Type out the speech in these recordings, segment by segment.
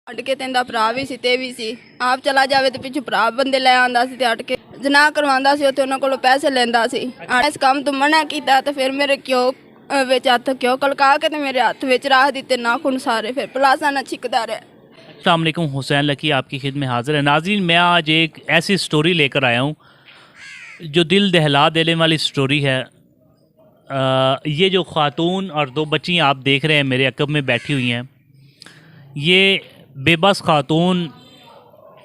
अट के तेंदा भरा भी सी ते भी सी आप चला जावे तो पिछू भरा बंदे लै आंदा सी ते अट के जना करवांदा सी उत्थे उन्हां कोलों पैसे लैंदा सी। इस काम तो मना कीता ते फिर मेरे क्यों विच हत्थ क्यों कलका के ते मेरे हत्थ विच रख दिते नाखून सारे फिर पलासा ना छिकदा रहा। अस्सलाम वालेकुम, हुसैन लकी आपकी खिदमत में हाज़िर है। नाज़रीन, मैं आज एक ऐसी स्टोरी लेकर आया हूँ जो दिल दहला देने वाली स्टोरी है। ये जो ख़ातून और दो बच्ची आप देख रहे हैं मेरे अकब में बैठी हुई हैं, ये बेबस ख़ातून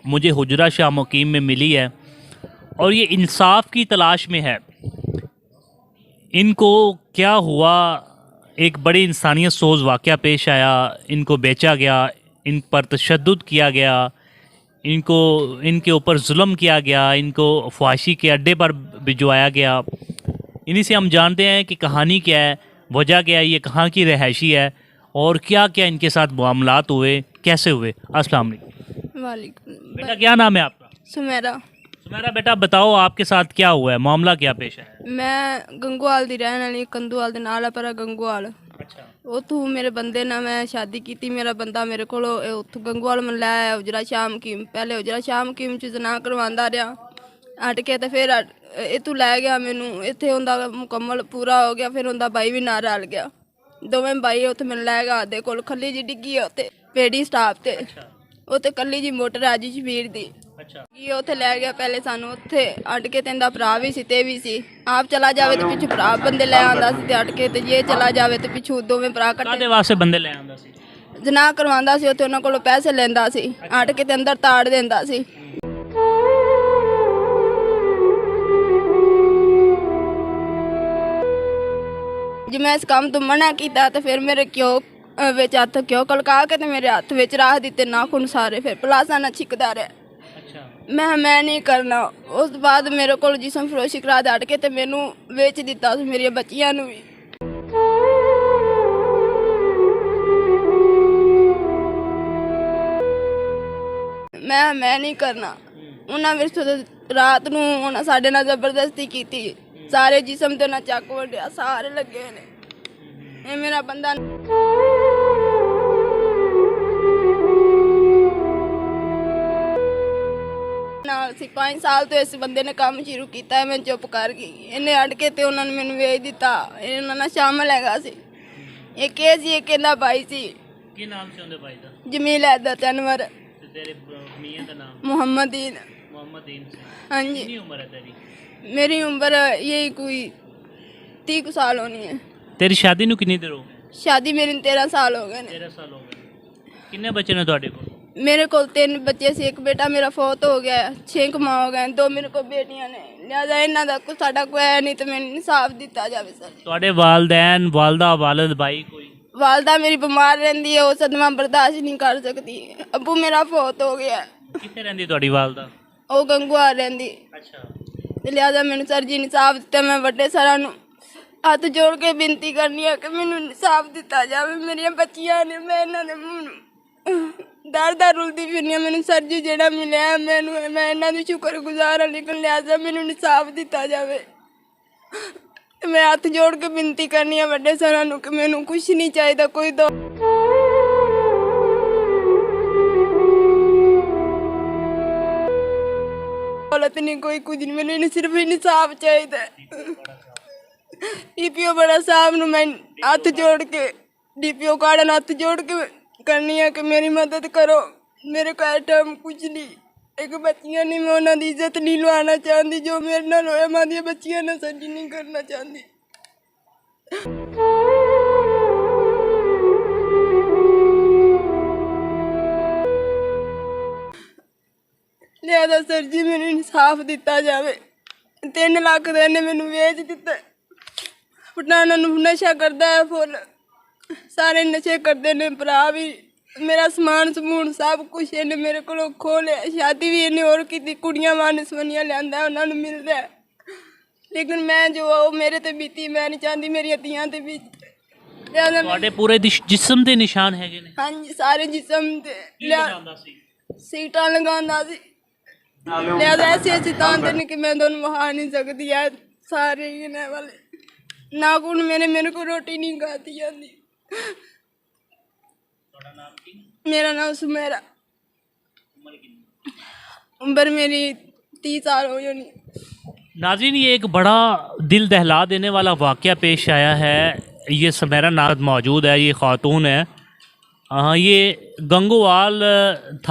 मुझे हुजरा शाह मुकीम में मिली है और ये इंसाफ की तलाश में है। इनको क्या हुआ, एक बड़ी इंसानियत सोज वाक़या पेश आया, इनको बेचा गया, इन पर तशद्दुद किया गया, इनके ऊपर जुल्म किया गया, इनको फहाशी के अड्डे पर भिजवाया गया। इन्हीं से हम जानते हैं कि कहानी क्या है, वजह क्या है, ये कहाँ की रहायशी है और क्या क्या इनके साथ मामलात हुए, कैसे हुए। अस्सलाम वालेकुम। वालेकुम। बेटा, क्या नाम है आपका? सुमेरा। सुमेरा बेटा, बताओ आपके साथ क्या हुआ है, मामला क्या पेश है? मैं गंगूवाल दी रहने वाली, कंदूवाल दे नाल पर गंगूवाल। अच्छा। उत्थों मेरे बंदे ने मैं शादी की। मेरा बंदा मेरे को उत्थों गंगूवाल मैं लै आया उजरा शाम कीम। पहले उजरा शाम कीम च जना करवांदा रहा अट के ते फिर इतों लै गया मैनू। इत्थे उंदा मुकम्मल पूरा हो गया। फिर उंदा बाई भी नाल रल गया। दोवें बाई उत्थे मैनू लै गया आदे कोल। खली जी डिग्गी है उत्ते पेड़ी स्टाप ते। उत्ते कल्ली जी मोटर है जी शबीर दी। ये उत्थे लै गया। पहले सानू उत्थे अट के तेंदा भरा भी सी ते भी सी आप चला जावे तो पिछू भरा बंदे लै आंदा सी ते अट के ते ये चला जावे तो पिछू दोवें भरा काहदे वास्ते बंदे ले आंदा सी? जना करवांदा सी उत्थे उन्हां कोलों पैसे लैंदा सी। अट के ते अंदर ताड़ देंदा सी। जे मैं इस काम तो मना कीता ते फिर मेरे क्यों विच हत्थ क्यों कलका के ते मेरे हत्थ विच रख दिते नाखून सारे फिर पलासा ना छिकदा रहा। मैं नहीं करना। उस बाद मेरे को जिसम फरोशी करा दे अट के ते मैनू बेच दिता मेरी बच्चियां नू भी। मैं नहीं करना। उन्हें मेरे रात नू उन्हें साडे नाल जबरदस्ती की। सारे जिसम ते ना चक वड्या सारे लगे ने। ये मेरा बंदा नाल सी 5 साल तो इस बंदे ने काम शुरू किया है। मैं चुप कर गई। इन्हें अड़ के ते उन्होंने मैनू वेच दिता। इन्होंने शामिल हैगा सी। एक ये सी एक इहदा भाई सी। की नाम से उनके भाई दा? जमील हैदर अनवर। ते तेरे मियां दा नाम? मोहम्मदीन। मोहम्मदीन से। हाँ जी। कितनी उम्र है तेरी? मेरी उम्र यही कोई 30 साल होनी है। तेरी शादी नू कितनी देर हो गई? शादी मेरी 13 साल हो गए ने। 13 साल हो गए। कितने बच्चे ने ਤੁਹਾਡੇ ਕੋਲ? मेरे को 3 बच्चे से। एक बेटा मेरा फौत हो गया। 6 माँ हो गए। 2 मेरे को बेटियां ने। लिहाजा इन्हों का कुछ साडा कोई है नहीं तो मैंने इंसाफ दिता जाए सर। ਤੁਹਾਡੇ वालदैन वालदा वालिद भाई कोई? वालदा मेरी बीमार रहती है। वो सदमा बर्दाश्त नहीं कर सकती। अबू मेरा फौत हो गया। कितने रहंदी ਤੁਹਾਡੀ वालदा? वो गंगूआर रहती। अच्छा। लिहाजा मैंने सर जी इंसाफ दिता। मैं बड़े सर हाथ जोड़ के बिनती करनी है कि मैनू इंसाफ दिता जाए। मेरिया बच्चियां ने मैं इन्होंने दर दर रुलती फिरनी। मैनू सर जी जेड़ा मिले मैनू मैं इन्हों शुक्रगुजार हाँ। लेकिन लिहाजा मैनू इंसाफ दिता जाए। मैं हाथ जोड़ के बिनती करनी है बड़े सर कि मैनू कुछ नहीं चाहिए कोई दो। दौलत नहीं कोई कुछ नहीं। मैनू सिर्फ इंसाफ चाहिए। डीपीओ बड़ा साहब नू मैं हाथ जोड़ के डीपीओ काड़न हाथ जोड़ के करनी है कि मेरी मदद करो। मेरे को टाइम कुछ नहीं। एक बच्चियां नहीं मैं उन्होंने इज्जत नहीं लुआना चाहती जो मेरे नाल होया। मैं दी बच्चियां ने सजी नहीं करना चाहती। लिहाजा सर जी मैनू इंसाफ दिता जाए। 3 लाख का इन्हें मैनू बेच दिता। पठाना नू नशा करता है फुल। सारे नशे करते ने भरा भी। मेरा समान समून सब कुछ इन्हें मेरे को खो लिया। शादी भी इन्हें और की कुड़ियां मान सवनियां लिया उन्होंने मिल रहा है। लेकिन मैं जो मेरे ते बीती मैं नहीं चाहती मेरी धीआं ते बीत। पूरे जिस्म ते निशान है? हाँ जी, सारे जिस्म ते सीटा लगांदा सी। लिहाजा ऐसी तान कि मैं दोनों वहा नहीं सकती है। सारे गिने वाले नाखून मेरे को रोटी नहीं खाती जाती। मेरा नाम सुमेरा। उम्र मेरी 30 साल हो जानी। नाज़रीन, ये एक बड़ा दिल दहला देने वाला वाक़या पेश आया है। ये समेरा नाद मौजूद है, ये ख़ातून है। हाँ, ये गंगोवाल था।